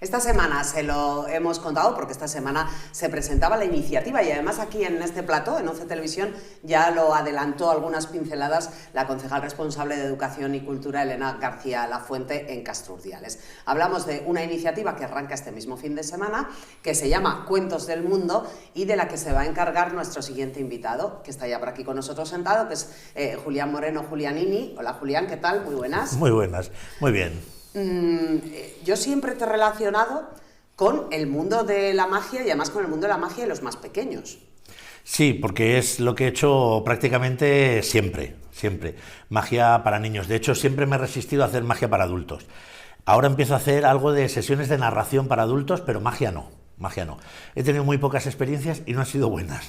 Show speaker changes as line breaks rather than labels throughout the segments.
Esta semana se lo hemos contado porque esta semana se presentaba la iniciativa y además aquí en este plató, en 11 Televisión, ya lo adelantó algunas pinceladas la concejal responsable de Educación y Cultura, Elena García Lafuente, en Castro Urdiales. Hablamos de una iniciativa que arranca este mismo fin de semana, que se llama Cuentos del Mundo y de la que se va a encargar nuestro siguiente invitado, que está ya por aquí con nosotros sentado, que es Julián Moreno Julianini. Hola Julián, ¿qué tal? Muy buenas.
Muy buenas, muy bien.
Yo siempre te he relacionado con el mundo de la magia y además con el mundo de la magia de los más pequeños.
Sí, porque es lo que he hecho prácticamente siempre. Magia para niños. De hecho, siempre me he resistido a hacer magia para adultos. Ahora empiezo a hacer algo de sesiones de narración para adultos, pero magia no. He tenido muy pocas experiencias y no han sido buenas.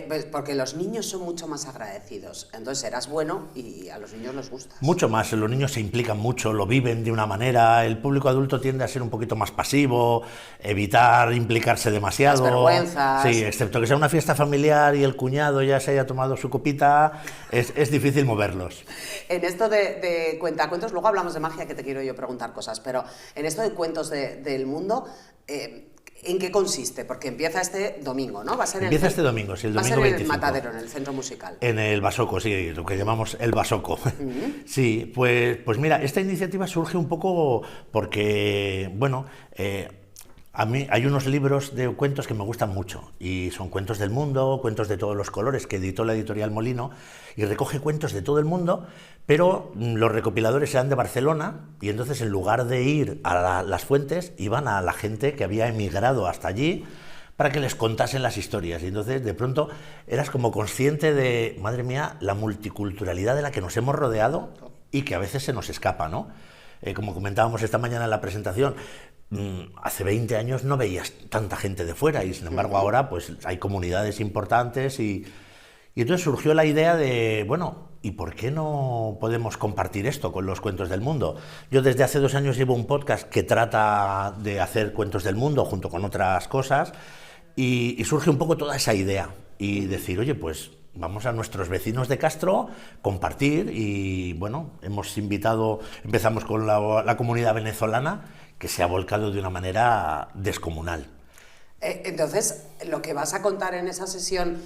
Pues porque los niños son mucho más agradecidos. Entonces serás bueno y a los niños les gusta.
Mucho más, los niños se implican mucho, lo viven de una manera. El público adulto tiende a ser un poquito más pasivo, evitar implicarse demasiado.
Las vergüenzas.
Sí, excepto que sea una fiesta familiar y el cuñado ya se haya tomado su copita, es difícil moverlos.
En esto de cuentacuentos, luego hablamos de magia, que te quiero yo preguntar cosas, pero en esto de cuentos del mundo... ¿En qué consiste? Porque empieza este domingo, ¿no?
Empieza este domingo, sí, el domingo 25.
Va a ser en el Matadero, en el centro musical.
En el Basoco, sí, lo que llamamos el Basoco. Sí, pues mira, esta iniciativa surge un poco porque, bueno, a mí hay unos libros de cuentos que me gustan mucho y son cuentos del mundo, cuentos de todos los colores, que editó la editorial Molino y recoge cuentos de todo el mundo, pero los recopiladores eran de Barcelona y entonces en lugar de ir a las fuentes iban a la gente que había emigrado hasta allí para que les contasen las historias. Y entonces de pronto eras como consciente de, madre mía, la multiculturalidad de la que nos hemos rodeado y que a veces se nos escapa, ¿no? Como comentábamos esta mañana en la presentación, hace 20 años no veías tanta gente de fuera y sin embargo ahora pues hay comunidades importantes y entonces surgió la idea de, bueno, ¿y por qué no podemos compartir esto con los cuentos del mundo? Yo desde hace 2 años llevo un podcast que trata de hacer cuentos del mundo junto con otras cosas y surge un poco toda esa idea y decir, oye, pues vamos a nuestros vecinos de Castro, compartir y bueno, empezamos con la comunidad venezolana que se ha volcado de una manera descomunal.
Entonces, lo que vas a contar en esa sesión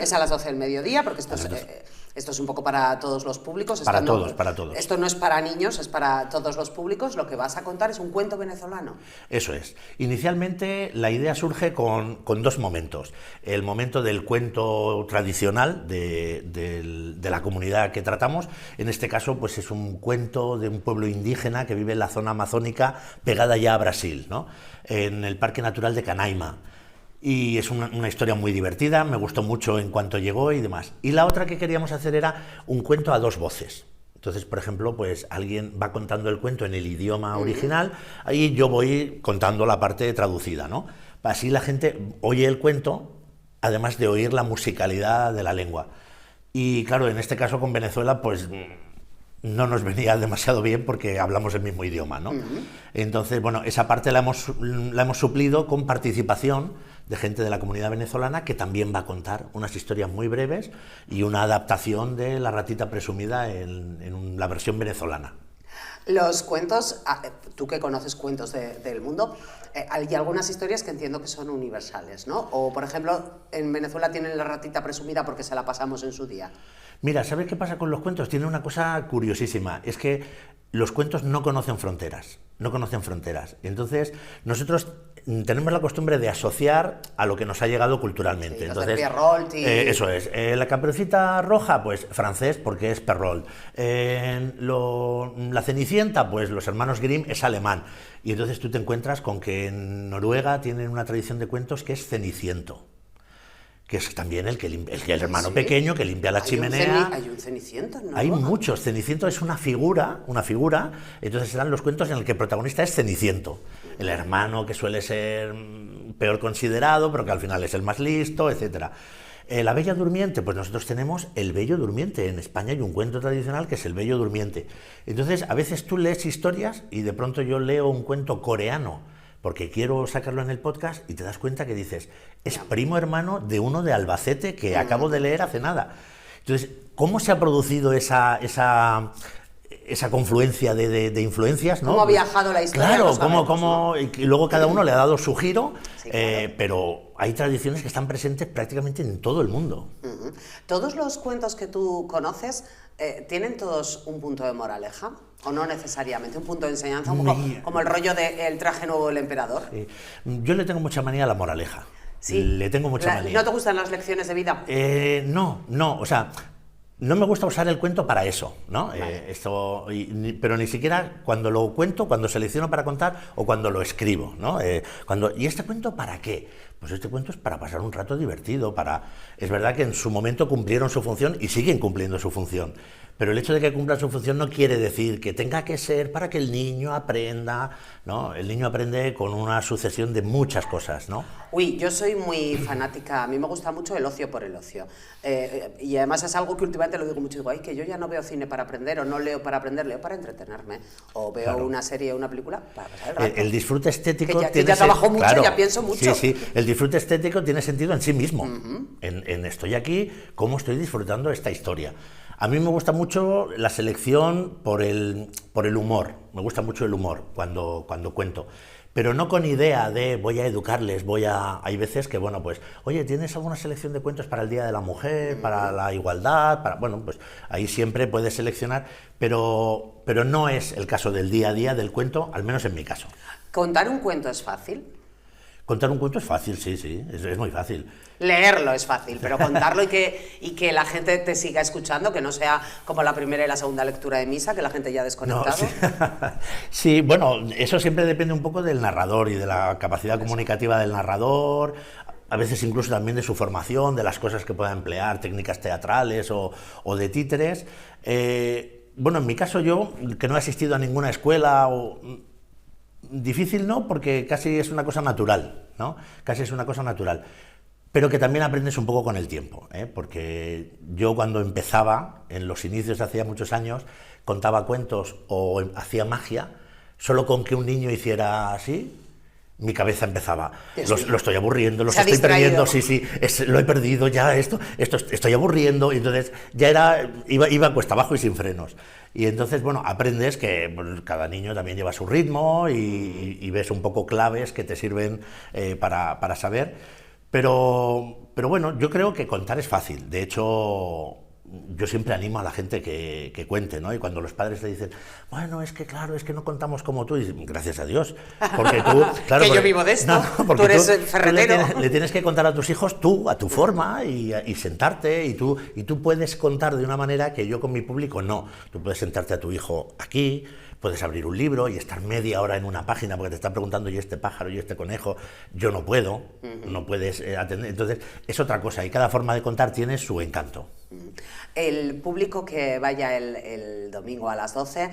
es a las 12 del mediodía, porque esto es un poco para todos los públicos.
Para todos.
Esto no es para niños, es para todos los públicos. Lo que vas a contar es un cuento venezolano.
Eso es. Inicialmente la idea surge con 2 momentos. El momento del cuento tradicional de la comunidad que tratamos. En este caso, pues es un cuento de un pueblo indígena que vive en la zona amazónica pegada ya a Brasil, ¿no? En el Parque Natural de Canaima. Y es una historia muy divertida, me gustó mucho en cuanto llegó y demás. Y la otra que queríamos hacer era un cuento a 2 voces. Entonces, por ejemplo, pues alguien va contando el cuento en el idioma original, ahí yo voy contando la parte traducida, ¿no? Así la gente oye el cuento, además de oír la musicalidad de la lengua. Y claro, en este caso con Venezuela, pues no nos venía demasiado bien porque hablamos el mismo idioma, ¿no? Entonces, bueno, esa parte la hemos suplido con participación de gente de la comunidad venezolana que también va a contar unas historias muy breves y una adaptación de La ratita presumida en la versión venezolana.
Los cuentos, tú que conoces cuentos del mundo, hay algunas historias que entiendo que son universales, ¿no? O, por ejemplo, en Venezuela tienen La ratita presumida porque se la pasamos en su día.
Mira, ¿sabes qué pasa con los cuentos? Tiene una cosa curiosísima, es que los cuentos no conocen fronteras. Entonces, nosotros tenemos la costumbre de asociar a lo que nos ha llegado culturalmente.
Sí,
entonces,
Perrault
eso es. La Caperucita Roja, pues francés, porque es Perrault. La Cenicienta, pues los hermanos Grimm es alemán. Y entonces tú te encuentras con que en Noruega tienen una tradición de cuentos que es Ceniciento, que es también el hermano pequeño que limpia la chimenea.
Hay un Ceniciento, ¿no?
Hay muchos. Ceniciento es una figura, entonces serán los cuentos en el que el protagonista es Ceniciento, el hermano que suele ser peor considerado, pero que al final es el más listo, etc. La Bella Durmiente, pues nosotros tenemos el Bello Durmiente. En España hay un cuento tradicional que es el Bello Durmiente. Entonces, a veces tú lees historias y de pronto yo leo un cuento coreano, porque quiero sacarlo en el podcast y te das cuenta que dices, es primo hermano de uno de Albacete que acabo de leer hace nada. Entonces, ¿cómo se ha producido esa esa confluencia de influencias, ¿no?
¿Cómo ha viajado la historia?
Claro,
No sabemos,
¿no? Y luego cada uno le ha dado su giro,
Sí, claro.
pero hay tradiciones que están presentes prácticamente en todo el mundo.
¿Todos los cuentos que tú conoces tienen todos un punto de moraleja? ¿O no necesariamente? ¿Un punto de enseñanza? Un poco como el rollo de El traje nuevo del emperador.
Yo le tengo mucha manía a la moraleja.
Sí.
Le tengo mucha manía.
¿No te gustan las lecciones de vida?
No, o sea, no me gusta usar el cuento para eso, ¿no?
Vale.
Pero ni siquiera cuando lo cuento, cuando selecciono para contar o cuando lo escribo, ¿no? ¿Y este cuento para qué? Pues este cuento es para pasar un rato divertido, Es verdad que en su momento cumplieron su función y siguen cumpliendo su función, pero el hecho de que cumplan su función no quiere decir que tenga que ser para que el niño aprenda, ¿no? El niño aprende con una sucesión de muchas cosas, ¿no?
Uy, yo soy muy fanática, a mí me gusta mucho el ocio por el ocio. Y además es algo que últimamente lo digo mucho, digo, ay, que yo ya no veo cine para aprender, o no leo para aprender, leo para entretenerme. O veo una serie o una película para pasar el rato.
El disfrute estético
que ya trabajo mucho,
claro,
ya pienso mucho.
Sí, el disfrute estético tiene sentido en sí mismo. En estoy aquí, cómo estoy disfrutando esta historia. A mí me gusta mucho la selección por el humor, me gusta mucho el humor cuando cuento, pero no con idea de voy a educarles, Hay veces que, bueno, pues, oye, ¿tienes alguna selección de cuentos para el Día de la Mujer, para la igualdad? Bueno, pues ahí siempre puedes seleccionar, pero no es el caso del día a día del cuento, al menos en mi caso.
¿Contar un cuento es fácil?
Contar un cuento es fácil, sí, es muy fácil.
Leerlo es fácil, pero contarlo y que la gente te siga escuchando, que no sea como la primera y la segunda lectura de misa, que la gente ya ha desconectado.
No, sí, bueno, eso siempre depende un poco del narrador y de la capacidad comunicativa del narrador, a veces incluso también de su formación, de las cosas que pueda emplear, técnicas teatrales o de títeres. Bueno, en mi caso yo, que no he asistido a ninguna escuela difícil no, porque casi es una cosa natural, ¿no? Casi es una cosa natural. Pero que también aprendes un poco con el tiempo, porque yo cuando empezaba, en los inicios hacía muchos años, contaba cuentos o hacía magia, solo con que un niño hiciera así, mi cabeza empezaba, lo estoy aburriendo, lo estoy perdiendo, sí, lo he perdido ya, esto estoy aburriendo, y entonces ya iba cuesta abajo y sin frenos. Y entonces, bueno, aprendes que cada niño también lleva su ritmo y ves un poco claves que te sirven para saber. Pero bueno, yo creo que contar es fácil. De hecho, yo siempre animo a la gente que cuente, ¿no? Y cuando los padres te dicen, bueno, es que claro, es que no contamos como tú, y dices, gracias a Dios, porque tú... Claro,
que yo vivo de esto, tú eres el ferretero.
Tú le tienes que contar a tus hijos tú, a tu forma, y sentarte, y tú puedes contar de una manera que yo con mi público no. Tú puedes sentarte a tu hijo aquí, puedes abrir un libro y estar media hora en una página porque te está preguntando, ¿y este pájaro, y este conejo? Yo no puedo, no puedes atender. Entonces, es otra cosa, y cada forma de contar tiene su encanto.
El público que vaya el domingo a las 12,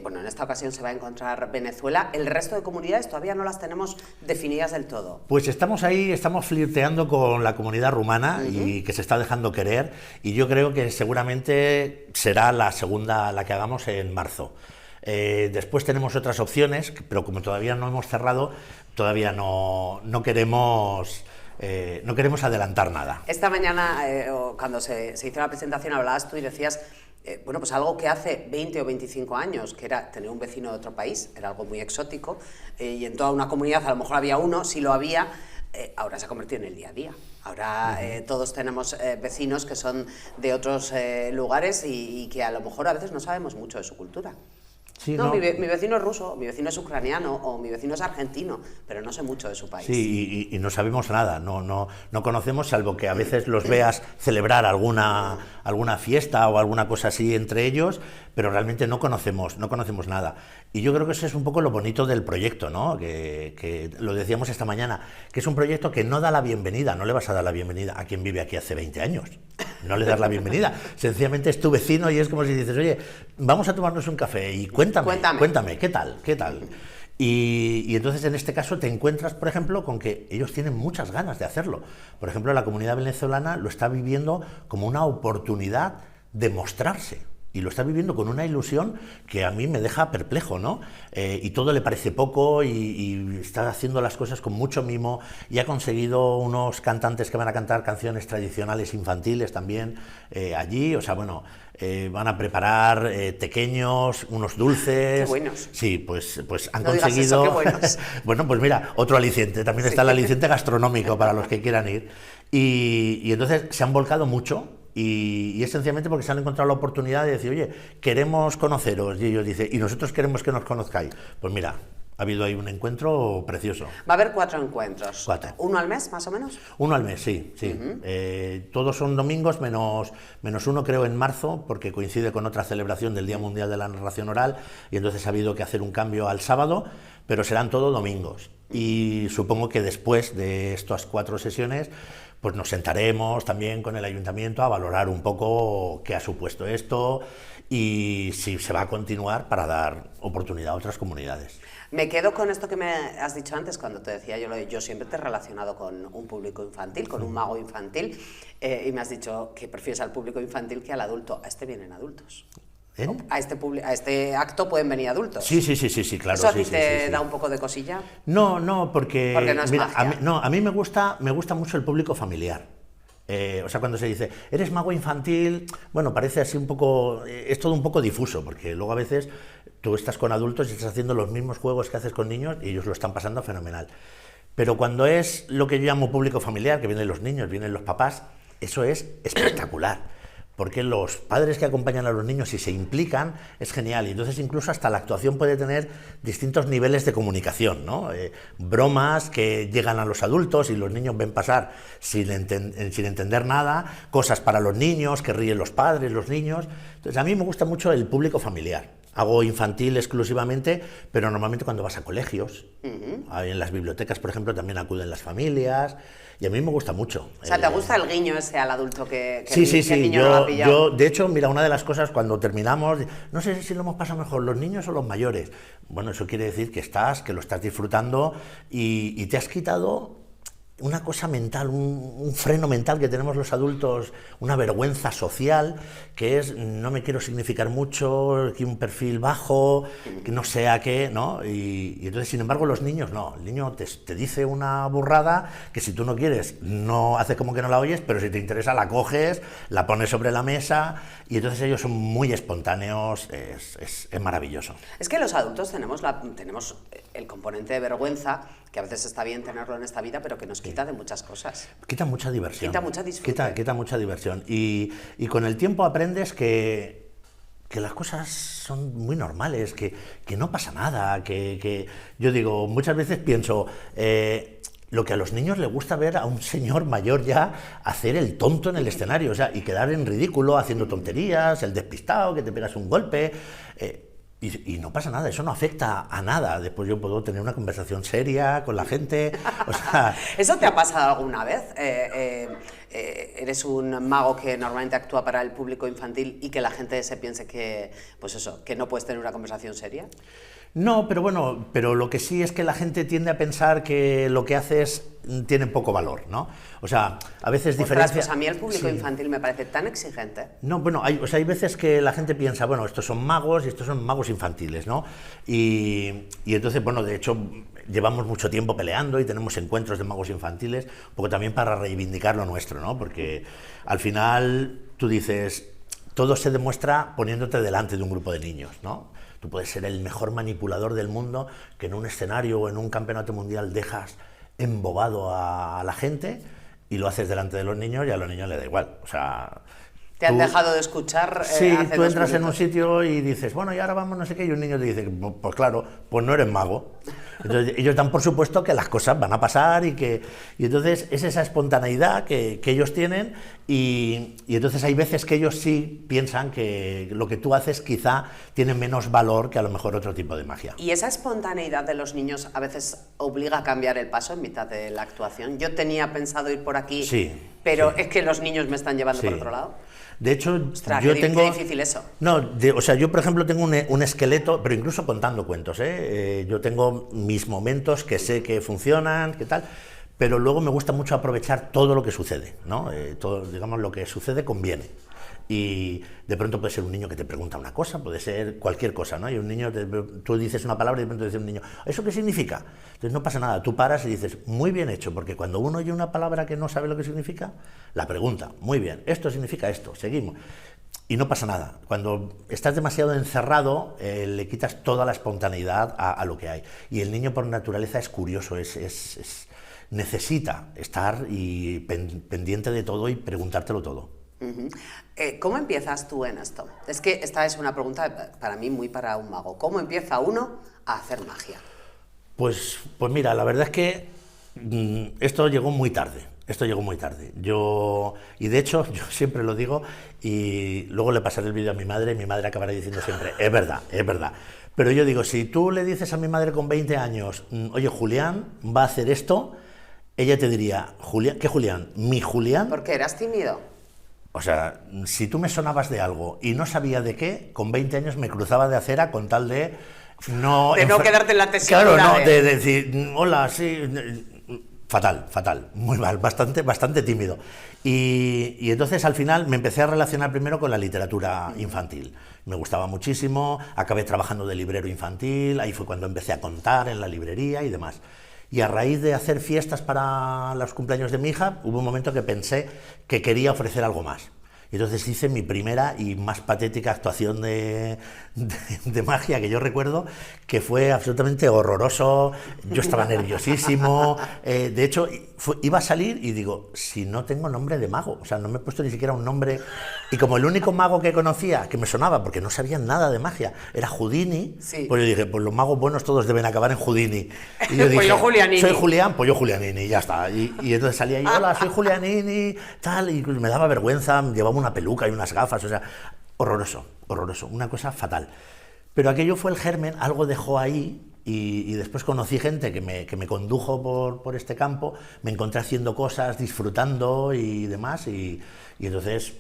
bueno, en esta ocasión se va a encontrar Venezuela. El resto de comunidades todavía no las tenemos definidas del todo.
Pues estamos ahí, estamos flirteando con la comunidad rumana y que se está dejando querer, y yo creo que seguramente será la segunda la que hagamos en marzo. Después tenemos otras opciones, pero como todavía no hemos cerrado, todavía no queremos adelantar nada.
Esta mañana, cuando se hizo la presentación, hablabas tú y decías, bueno, pues algo que hace 20 o 25 años, que era tener un vecino de otro país, era algo muy exótico, y en toda una comunidad a lo mejor había uno, si lo había, ahora se ha convertido en el día a día. Ahora todos tenemos vecinos que son de otros lugares y que a lo mejor a veces no sabemos mucho de su cultura.
Sí,
no, mi vecino es ruso, mi vecino es ucraniano o mi vecino es argentino, pero no sé mucho de su país.
Sí, y no sabemos nada, no conocemos, salvo que a veces los veas celebrar alguna fiesta o alguna cosa así entre ellos, pero realmente no conocemos nada. Y yo creo que eso es un poco lo bonito del proyecto, ¿no? Que lo decíamos esta mañana, que es un proyecto que no da la bienvenida, no le vas a dar la bienvenida a quien vive aquí hace 20 años. No le das la bienvenida, sencillamente es tu vecino y es como si dices, oye, vamos a tomarnos un café y cuéntame, ¿qué tal? Y entonces en este caso te encuentras, por ejemplo, con que ellos tienen muchas ganas de hacerlo. Por ejemplo, la comunidad venezolana lo está viviendo como una oportunidad de mostrarse y lo está viviendo con una ilusión que a mí me deja perplejo, ¿no? Y todo le parece poco y está haciendo las cosas con mucho mimo y ha conseguido unos cantantes que van a cantar canciones tradicionales infantiles también allí, o sea, bueno, van a preparar tequeños, unos dulces.
Qué buenos.
Sí, pues han
no
conseguido...
Digas eso, qué buenos.
Bueno, pues mira, otro aliciente, también está el aliciente gastronómico para los que quieran ir. Y entonces se han volcado mucho. Y es sencillamente porque se han encontrado la oportunidad de decir, oye, queremos conoceros. Y ellos dicen, y nosotros queremos que nos conozcáis. Pues mira, ha habido ahí un encuentro precioso.
Va a haber 4 encuentros.
4.
¿Uno al mes, más o menos?
Uno al mes, sí. Todos son domingos, menos uno creo en marzo, porque coincide con otra celebración del Día Mundial de la Narración Oral, y entonces ha habido que hacer un cambio al sábado, pero serán todos domingos. Y supongo que después de estas 4 sesiones, pues nos sentaremos también con el ayuntamiento a valorar un poco qué ha supuesto esto y si se va a continuar para dar oportunidad a otras comunidades.
Me quedo con esto que me has dicho antes cuando te decía yo siempre te he relacionado con un público infantil, con un mago infantil, y me has dicho que prefieres al público infantil que al adulto. A este vienen adultos.
¿Eh?
A este acto pueden venir adultos.
Sí, claro.
¿Eso a ti
sí,
te da un poco de cosilla?
No, porque
no es
mira,
magia.
a mí me gusta mucho el público familiar. O sea, cuando se dice, eres mago infantil, bueno, parece así un poco, es todo un poco difuso, porque luego a veces tú estás con adultos y estás haciendo los mismos juegos que haces con niños y ellos lo están pasando fenomenal. Pero cuando es lo que yo llamo público familiar, que vienen los niños, vienen los papás, eso es espectacular. Porque los padres que acompañan a los niños y se implican es genial, y entonces incluso hasta la actuación puede tener distintos niveles de comunicación, ¿no? Bromas que llegan a los adultos y los niños ven pasar sin entender nada, cosas para los niños, que ríen los padres, los niños. Entonces a mí me gusta mucho el público familiar. Hago infantil exclusivamente, pero normalmente cuando vas a colegios, en las bibliotecas, por ejemplo, también acuden las familias, y a mí me gusta mucho.
O sea, ¿te gusta el guiño ese al adulto que
Sí,
el niño no lo ha pillado?
yo, de hecho, mira, una de las cosas cuando terminamos, no sé si lo hemos pasado mejor, los niños o los mayores. Bueno, eso quiere decir que lo estás disfrutando y te has quitado una cosa mental, un freno mental que tenemos los adultos, una vergüenza social, que es no me quiero significar mucho, que un perfil bajo, que no sea qué, ¿no? Y entonces, sin embargo, los niños no. El niño te dice una burrada que si tú no quieres, no haces como que no la oyes, pero si te interesa la coges, la pones sobre la mesa, y entonces ellos son muy espontáneos, es maravilloso.
Es que los adultos tenemos el componente de vergüenza, que a veces está bien tenerlo en esta vida, pero que nos quita de muchas cosas.
Quita mucha diversión.
Quita mucha disfrute.
Quita mucha diversión. Y con el tiempo aprendes que las cosas son muy normales, que no pasa nada, que yo digo, muchas veces pienso, lo que a los niños les gusta ver a un señor mayor ya hacer el tonto en el escenario, o sea, y quedar en ridículo haciendo tonterías, el despistado, que te pegas un golpe. Y no pasa nada, eso no afecta a nada. Después yo puedo tener una conversación seria con la gente. O sea,
¿eso te ha pasado alguna vez? ¿Eres un mago que normalmente actúa para el público infantil y que la gente se piense que, pues eso, que no puedes tener una conversación seria?
No, pero bueno, pero lo que sí es que la gente tiende a pensar que lo que haces tiene poco valor, ¿no? O sea, a veces diferencia...
Pues a mí el público infantil me parece tan exigente.
No, bueno, hay veces que la gente piensa, bueno, estos son magos y estos son magos infantiles, ¿no? Y entonces, bueno, de hecho, llevamos mucho tiempo peleando y tenemos encuentros de magos infantiles, un poco también para reivindicar lo nuestro, ¿no? Porque al final tú dices, todo se demuestra poniéndote delante de un grupo de niños, ¿no? Tú puedes ser el mejor manipulador del mundo, que en un escenario o en un campeonato mundial dejas embobado a la gente y lo haces delante de los niños y a los niños les da igual. O sea,
¿te han dejado de escuchar?
Sí, tú entras en un sitio y dices, bueno, y ahora vamos no sé qué, y un niño te dice, pues claro, pues no eres mago. Entonces ellos dan por supuesto que las cosas van a pasar y entonces es esa espontaneidad que ellos tienen y entonces hay veces que ellos sí piensan que lo que tú haces quizá tiene menos valor que a lo mejor otro tipo de magia.
¿Y esa espontaneidad de los niños a veces obliga a cambiar el paso en mitad de la actuación? Yo tenía pensado ir por aquí,
sí,
pero
sí.
Es que los niños me están llevando por otro lado.
De hecho,
ostras,
yo
qué difícil eso.
No, o sea, yo por ejemplo tengo un esqueleto, pero incluso contando cuentos, yo tengo mis momentos que sé que funcionan, qué tal, pero luego me gusta mucho aprovechar todo lo que sucede, ¿no? Todo, digamos, lo que sucede conviene. y de pronto puede ser un niño que te pregunta una cosa, puede ser cualquier cosa, ¿no? Y un niño, tú dices una palabra y de pronto dice un niño, ¿eso qué significa? Entonces no pasa nada, tú paras y dices, muy bien hecho, porque cuando uno oye una palabra que no sabe lo que significa, la pregunta, muy bien, esto significa esto, seguimos. Y no pasa nada. Cuando estás demasiado encerrado, le quitas toda la espontaneidad a lo que hay. Y el niño por naturaleza es curioso, necesita estar pendiente de todo y preguntártelo todo.
¿Cómo empiezas tú en esto? Es que esta es una pregunta para mí muy para un mago. ¿Cómo empieza uno a hacer magia?
Pues mira, la verdad es que esto llegó muy tarde. Y de hecho, yo siempre lo digo y luego le pasaré el vídeo a mi madre y mi madre acabará diciendo siempre, es verdad. Pero yo digo, si tú le dices a mi madre con 20 años, oye, Julián va a hacer esto, ella te diría, Julián, ¿qué Julián? ¿Mi Julián?
¿Por qué eras tímido?
O sea, si tú me sonabas de algo y no sabía de qué, con 20 años me cruzaba de acera con tal de no
quedarte en la tesitura.
Claro, no, de decir, hola, sí... Fatal, muy mal, bastante tímido. Y entonces al final me empecé a relacionar primero con la literatura infantil. Me gustaba muchísimo, acabé trabajando de librero infantil, ahí fue cuando empecé a contar en la librería y demás. Y a raíz de hacer fiestas para los cumpleaños de mi hija, hubo un momento que pensé que quería ofrecer algo más. Y entonces hice mi primera y más patética actuación de magia que yo recuerdo, que fue absolutamente horroroso, yo estaba nerviosísimo, de hecho iba a salir y digo, si no tengo nombre de mago, o sea, no me he puesto ni siquiera un nombre, y como el único mago que conocía, que me sonaba, porque no sabía nada de magia, era Houdini, sí. Pues yo dije, pues los magos buenos todos deben acabar en Houdini. Y yo dije,
pues yo Julianini.
Soy Julián, pues yo Julianini, y ya está. Y entonces salía y hola, soy Julianini, tal, y me daba vergüenza, llevaba una peluca y unas gafas, o sea, horroroso, una cosa fatal. Pero aquello fue el germen, algo dejó ahí, y después conocí gente que me condujo por este campo, me encontré haciendo cosas, disfrutando y demás, y entonces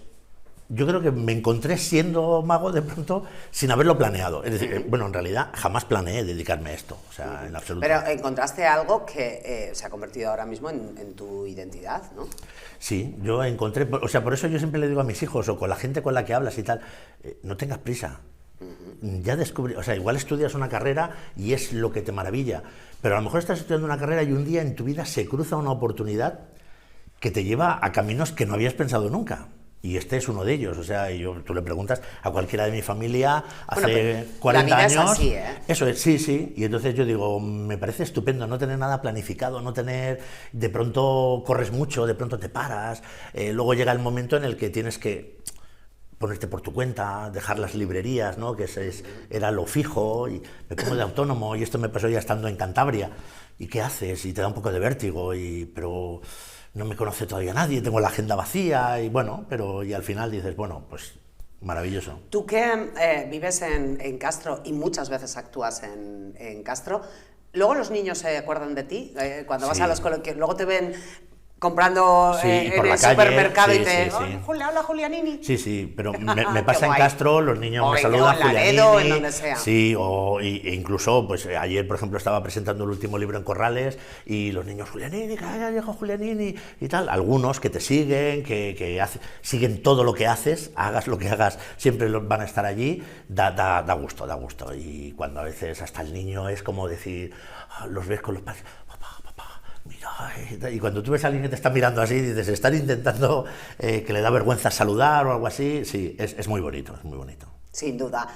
yo creo que me encontré siendo mago de pronto sin haberlo planeado. Es decir, bueno, en realidad jamás planeé dedicarme a esto, o sea, en absoluto.
Pero encontraste algo que se ha convertido ahora mismo en tu identidad, ¿no?
Sí, yo encontré, o sea, por eso yo siempre le digo a mis hijos o con la gente con la que hablas y tal, no tengas prisa. Ya descubrí, o sea, igual estudias una carrera y es lo que te maravilla, pero a lo mejor estás estudiando una carrera y un día en tu vida se cruza una oportunidad que te lleva a caminos que no habías pensado nunca. Y este es uno de ellos, o sea, tú le preguntas a cualquiera de mi familia hace 40
la vida
años.
Es así, ¿eh?
Eso es, sí. Y entonces yo digo, me parece estupendo no tener nada planificado, no tener, de pronto corres mucho, de pronto te paras, luego llega el momento en el que tienes que ponerte por tu cuenta, dejar las librerías, ¿no? Que era lo fijo, y me pongo de autónomo, y esto me pasó ya estando en Cantabria. ¿Y qué haces? Y te da un poco de vértigo, pero no me conoce todavía nadie, tengo la agenda vacía, y bueno, y al final dices, bueno, pues maravilloso.
Tú que vives en Castro y muchas veces actúas en Castro, ¿luego los niños se acuerdan de ti? Cuando vas a los coloquios, luego te ven comprando en el supermercado y te... Hola, Julianini.
Sí, pero me pasa en Castro, los niños me saludan,
Julianini. En donde sea.
Sí, e incluso, pues ayer, por ejemplo, estaba presentando el último libro en Corrales y los niños, Julianini, que haya llegado Julianini y tal. Algunos que te siguen, siguen todo lo que haces, hagas lo que hagas, siempre van a estar allí, da gusto. Y cuando a veces hasta el niño es como decir, los ves con los padres, mira, y cuando tú ves a alguien que te está mirando así, dices, están intentando que le da vergüenza saludar o algo así, sí, es muy bonito, es muy bonito.
Sin duda,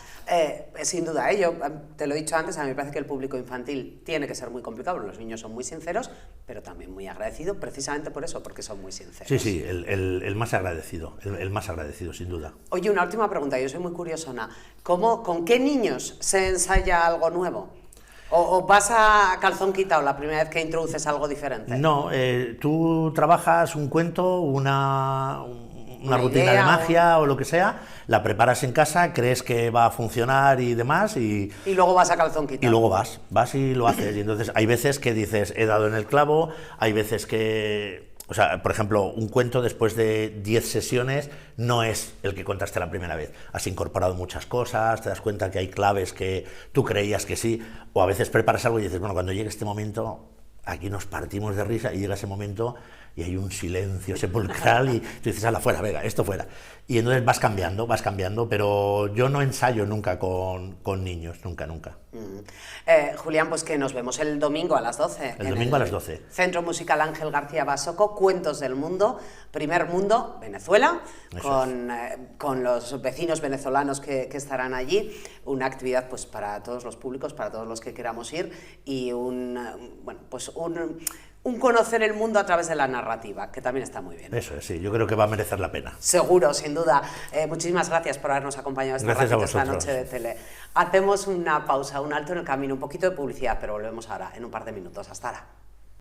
yo te lo he dicho antes, a mí me parece que el público infantil tiene que ser muy complicado, porque los niños son muy sinceros, pero también muy agradecidos, precisamente por eso, porque son muy sinceros.
Sí, el más agradecido, el más agradecido, sin duda.
Oye, una última pregunta, yo soy muy curiosona, ¿con qué niños se ensaya algo nuevo? ¿O vas a calzón quitado la primera vez que introduces algo diferente?
No, tú trabajas un cuento, una rutina de magia o lo que sea, la preparas en casa, crees que va a funcionar y demás y
luego vas a calzón quitado.
Y luego vas y lo haces. Y entonces hay veces que dices, he dado en el clavo, hay veces que... O sea, por ejemplo, un cuento después de 10 sesiones no es el que contaste la primera vez. Has incorporado muchas cosas, te das cuenta que hay claves que tú creías que sí, o a veces preparas algo y dices, bueno, cuando llegue este momento aquí nos partimos de risa y llega ese momento y hay un silencio sepulcral y tú dices, ala, fuera, venga, esto fuera. Y entonces vas cambiando, pero yo no ensayo nunca con niños, nunca.
Julián, pues que nos vemos el domingo a las 12.
El domingo a las 12.
Centro Musical Ángel García Basoco, Cuentos del Mundo, Primer Mundo, Venezuela, con los vecinos venezolanos que estarán allí. Una actividad pues para todos los públicos, para todos los que queramos ir, y un conocer el mundo a través de la narrativa, que también está muy bien.
Eso es, sí, yo creo que va a merecer la pena.
Seguro, sin duda. Muchísimas gracias por habernos acompañado esta noche de tele. Hacemos una pausa, un alto en el camino, un poquito de publicidad, pero volvemos ahora en un par de minutos. Hasta ahora.